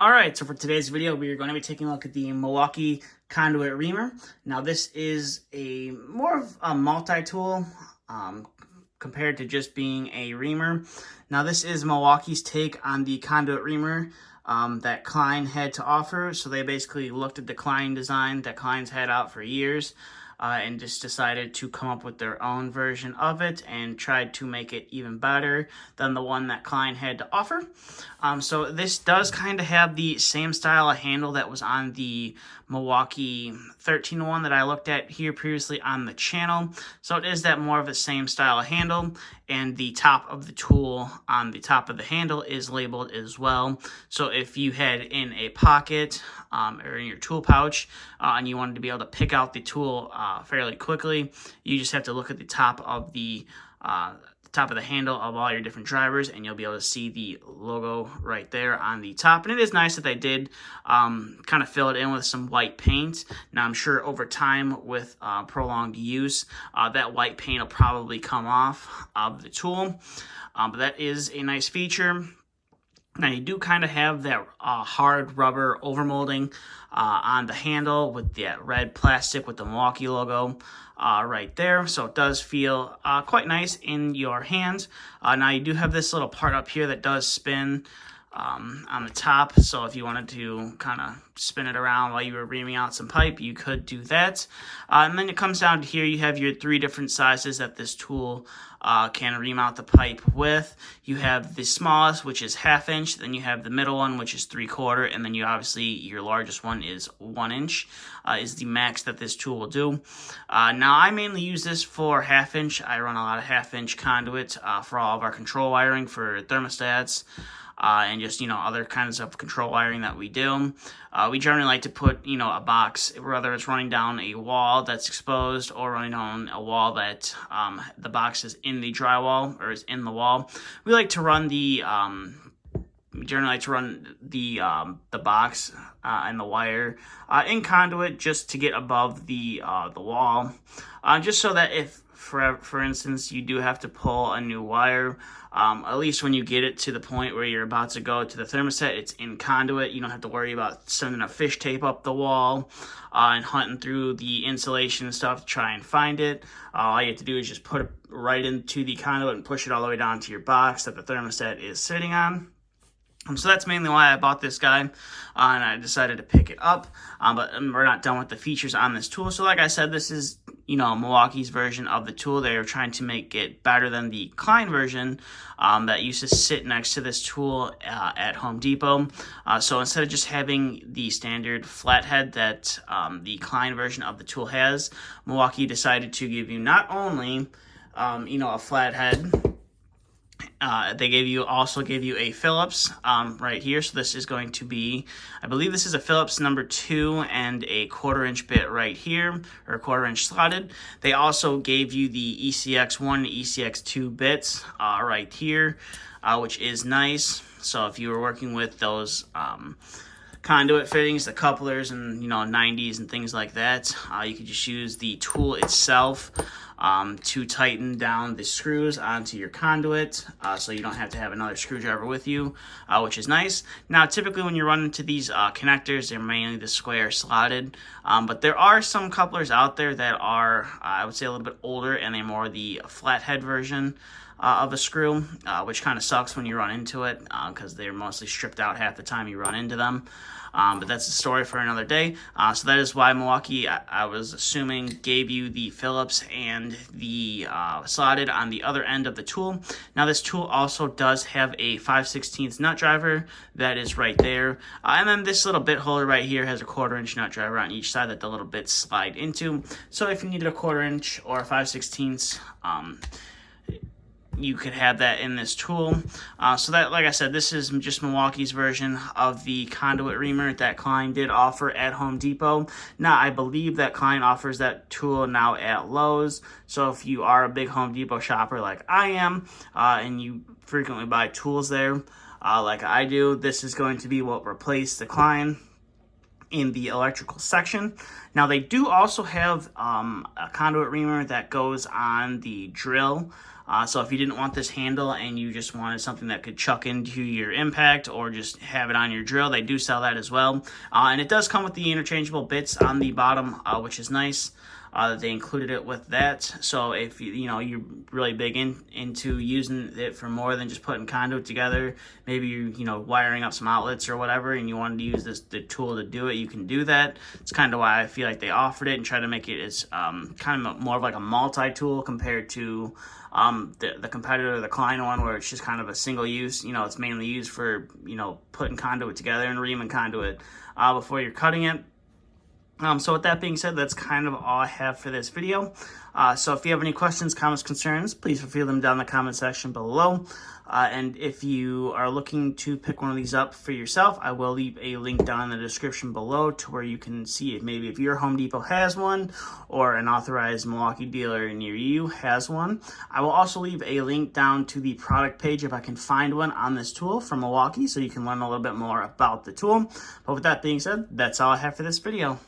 Alright, so for today's video, we are going to be taking a look at the Milwaukee Conduit Reamer. Now this is a more of a multi-tool compared to just being a reamer. Now this is Milwaukee's take on the Conduit Reamer that Klein had to offer. So they basically looked at the Klein design that Klein's had out for years and just decided to come up with their own version of it and tried to make it even better than the one that Klein had to offer. So this does kind of have the same style of handle that was on the Milwaukee 13-1 that I looked at here previously on the channel. So it is that more of the same style of handle, and the top of the tool on the top of the handle is labeled as well. So if you had in a pocket or in your tool pouch and you wanted to be able to pick out the tool fairly quickly, you just have to look at the top of the handle of all your different drivers, and you'll be able to see the logo right there on the top. And it is nice that they did kind of fill it in with some white paint. Now I'm sure over time with prolonged use, that white paint will probably come off of the tool, but that is a nice feature. Now you do kind of have that hard rubber overmolding on the handle with that red plastic with the Milwaukee logo right there. So it does feel quite nice in your hands. Now you do have this little part up here that does spin on the top. So if you wanted to kind of spin it around while you were reaming out some pipe, you could do that. And then it comes down to here, you have your three different sizes that this tool can ream out the pipe with. You have the smallest, which is 1/2 inch, then you have the middle one, which is 3/4, and then you obviously, your largest one is 1 inch, is the max that this tool will do. Now I mainly use this for 1/2 inch. I run a lot of 1/2 inch conduit for all of our control wiring for thermostats, and just, other kinds of control wiring that we do. We generally like to put, a box, whether it's running down a wall that's exposed or running down a wall that the box is in the drywall or is in the wall. We like to run the, the box and the wire in conduit just to get above the wall, just so that if, for instance, you do have to pull a new wire, at least when you get it to the point where you're about to go to the thermostat, it's in conduit. You don't have to worry about sending a fish tape up the wall and hunting through the insulation and stuff to try and find it. All you have to do is just put it right into the conduit and push it all the way down to your box that the thermostat is sitting on. So that's mainly why I bought this guy, and I decided to pick it up, but we're not done with the features on this tool. So like I said, this is, Milwaukee's version of the tool. They're trying to make it better than the Klein version that used to sit next to this tool at Home Depot. So instead of just having the standard flathead that the Klein version of the tool has, Milwaukee decided to give you not only, a flathead. They also gave you a Phillips right here. So this is going to be, I believe this is a Phillips number 2 and a 1/4 inch bit right here, or 1/4 inch slotted. They also gave you the ECX1 and ECX2 bits right here, which is nice. So if you were working with those conduit fittings, the couplers and 90s and things like that, you could just use the tool itself to tighten down the screws onto your conduit, so you don't have to have another screwdriver with you, which is nice. Now typically when you run into these connectors, they're mainly the square slotted, but there are some couplers out there that are, I would say, a little bit older, and they're more the flathead version of a screw, which kind of sucks when you run into it because they're mostly stripped out half the time you run into them. But that's a story for another day. So that is why Milwaukee, I was assuming, gave you the Phillips and the slotted on the other end of the tool. Now this tool also does have a 5/16 nut driver that is right there. And then this little bit holder right here has a 1/4 inch nut driver on each side that the little bits slide into. So if you needed a 1/4 inch or a 5/16, you could have that in this tool. So that, like I said, this is just Milwaukee's version of the Conduit Reamer that Klein did offer at Home Depot. Now, I believe that Klein offers that tool now at Lowe's. So if you are a big Home Depot shopper like I am, and you frequently buy tools there, like I do, this is going to be what replaced the Klein in the electrical section. Now they do also have a conduit reamer that goes on the drill So if you didn't want this handle and you just wanted something that could chuck into your impact or just have it on your drill, they do sell that as well. And it does come with the interchangeable bits on the bottom, which is nice. They included it with that. So if you're really big into using it for more than just putting conduit together, maybe you're wiring up some outlets or whatever, and you wanted to use the tool to do it, you can do that. It's kind of why I feel like they offered it and try to make it as kind of more of like a multi-tool compared to the competitor, the Klein one, where it's just kind of a single use. It's mainly used for putting conduit together and reaming conduit before you're cutting it. So with that being said, that's kind of all I have for this video. So if you have any questions, comments, concerns, please feel them down in the comment section below. And if you are looking to pick one of these up for yourself, I will leave a link down in the description below to where you can see it. Maybe if your Home Depot has one or an authorized Milwaukee dealer near you has one. I will also leave a link down to the product page if I can find one on this tool from Milwaukee, so you can learn a little bit more about the tool. But with that being said, that's all I have for this video.